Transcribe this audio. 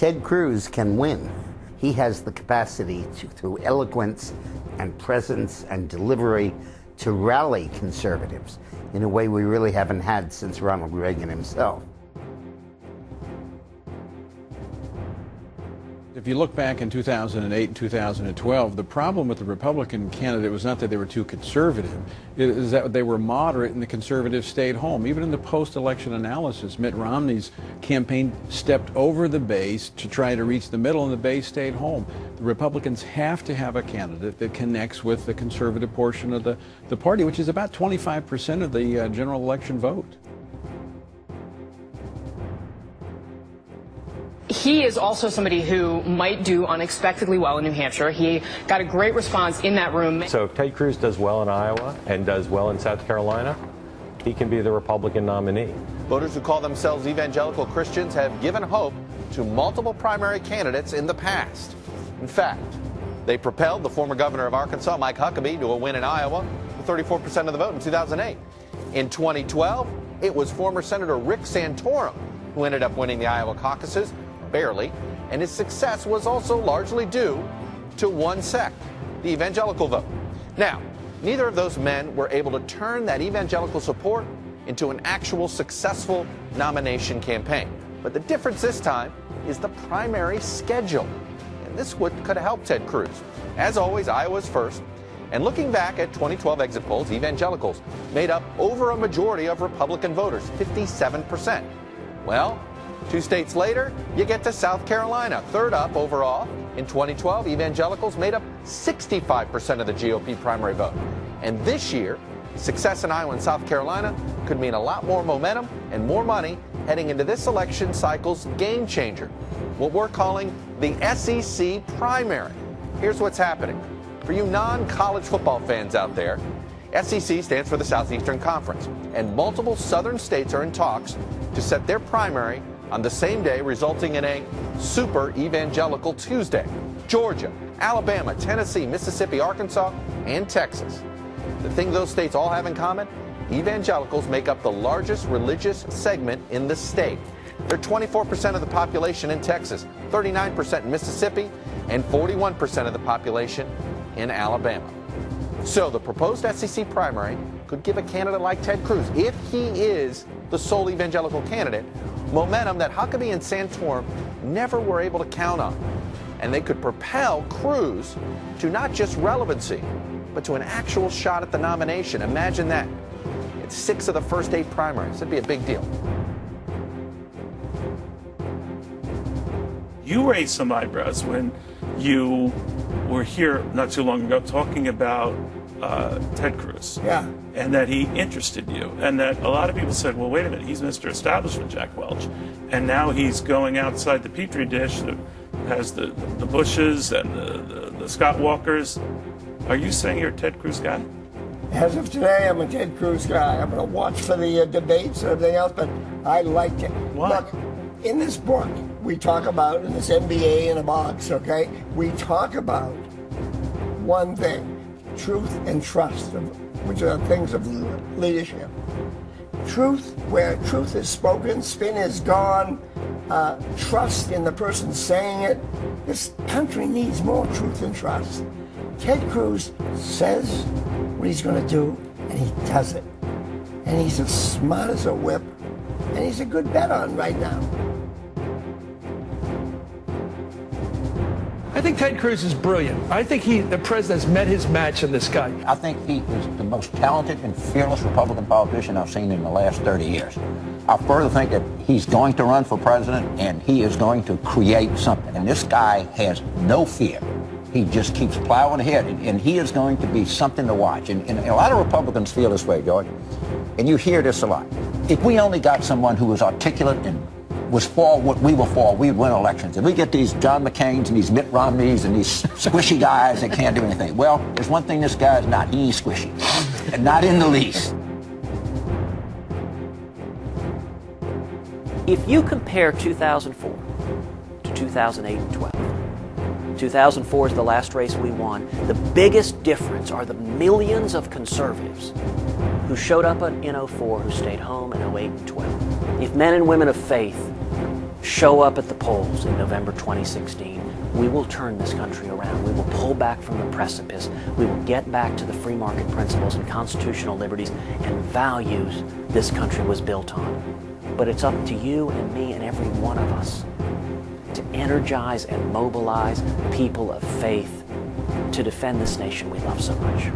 Ted Cruz can win. He has the capacity to, through eloquence and presence and delivery, to rally conservatives in a way we really haven't had since Ronald Reagan himself. If you look back in 2008 and 2012, the problem with the Republican candidate was not that they were too conservative, it is that they were moderate and the conservatives stayed home. Even in the post-election analysis, Mitt Romney's campaign stepped over the base to try to reach the middle, and the base stayed home. The Republicans have to have a candidate that connects with the conservative portion of the party, which is about 25% of the general election vote. He is also somebody who might do unexpectedly well in New Hampshire. He got a great response in that room. So if Ted Cruz does well in Iowa and does well in South Carolina, he can be the Republican nominee. Voters who call themselves evangelical Christians have given hope to multiple primary candidates in the past. In fact, they propelled the former governor of Arkansas, Mike Huckabee, to a win in Iowa with 34% of the vote in 2008. In 2012, it was former Senator Rick Santorum who ended up winning the Iowa caucuses, barely, and his success was also largely due to one sect, the evangelical vote. Now, neither of those men were able to turn that evangelical support into an actual successful nomination campaign. But the difference this time is the primary schedule. And this could have helped Ted Cruz. As always, Iowa's first. And looking back at 2012 exit polls, evangelicals made up over a majority of Republican voters, 57%. Well, 2 states later, you get to South Carolina, third up overall. In 2012, evangelicals made up 65% of the GOP primary vote. And this year, success in Iowa and South Carolina could mean a lot more momentum and more money heading into this election cycle's game changer, what we're calling the SEC primary. Here's what's happening. For you non-college football fans out there, SEC stands for the Southeastern Conference, and multiple southern states are in talks to set their primary on the same day, resulting in a super evangelical Tuesday. Georgia, Alabama, Tennessee, Mississippi, Arkansas, and Texas. The thing those states all have in common, evangelicals make up the largest religious segment in the state. They're 24% of the population in Texas, 39% in Mississippi, and 41% of the population in Alabama. So the proposed SEC primary could give a candidate like Ted Cruz, if he is the sole evangelical candidate, momentum that Huckabee and Santorum never were able to count on. And they could propel Cruz to not just relevancy, but to an actual shot at the nomination. Imagine that. It's 6 of the first 8 primaries. It'd be a big deal. You raised some eyebrows when you were here not too long ago talking about Ted Cruz. Yeah. And that he interested you. And that a lot of people said, well, wait a minute, he's Mr. Establishment, Jack Welch. And now he's going outside the Petri dish that has the Bushes and the Scott Walkers. Are you saying you're a Ted Cruz guy? As of today, I'm a Ted Cruz guy. I'm going to watch for the debates and everything else, but I liked it. Why? Look, in this book, we talk about, in this MBA in a box, okay, we talk about one thing, truth and trust, which are things of leadership. Truth, where truth is spoken, spin is gone, trust in the person saying it. This country needs more truth and trust. Ted Cruz says what he's going to do, and he does it. And he's as smart as a whip, and he's a good bet on right now. I think Ted Cruz is brilliant. I think the president has met his match in this guy. I think he is the most talented and fearless Republican politician I've seen in the last 30 years. I further think that he's going to run for president, and he is going to create something. And this guy has no fear. He just keeps plowing ahead, and he is going to be something to watch. And a lot of Republicans feel this way, George, and you hear this a lot. If we only got someone who was articulate and was for what we were for, we'd win elections. If we get these John McCains and these Mitt Romneys and these squishy guys that can't do anything. Well, there's one thing this guy's not. He ain't squishy. And not in the least. If you compare 2004 to 2008 and 12, 2004 is the last race we won. The biggest difference are the millions of conservatives who showed up in 04, who stayed home in 08 and 12. If men and women of faith show up at the polls in November 2016, we will turn this country around. We will pull back from the precipice. We will get back to the free market principles and constitutional liberties and values this country was built on. But it's up to you and me and every one of us to energize and mobilize people of faith to defend this nation we love so much.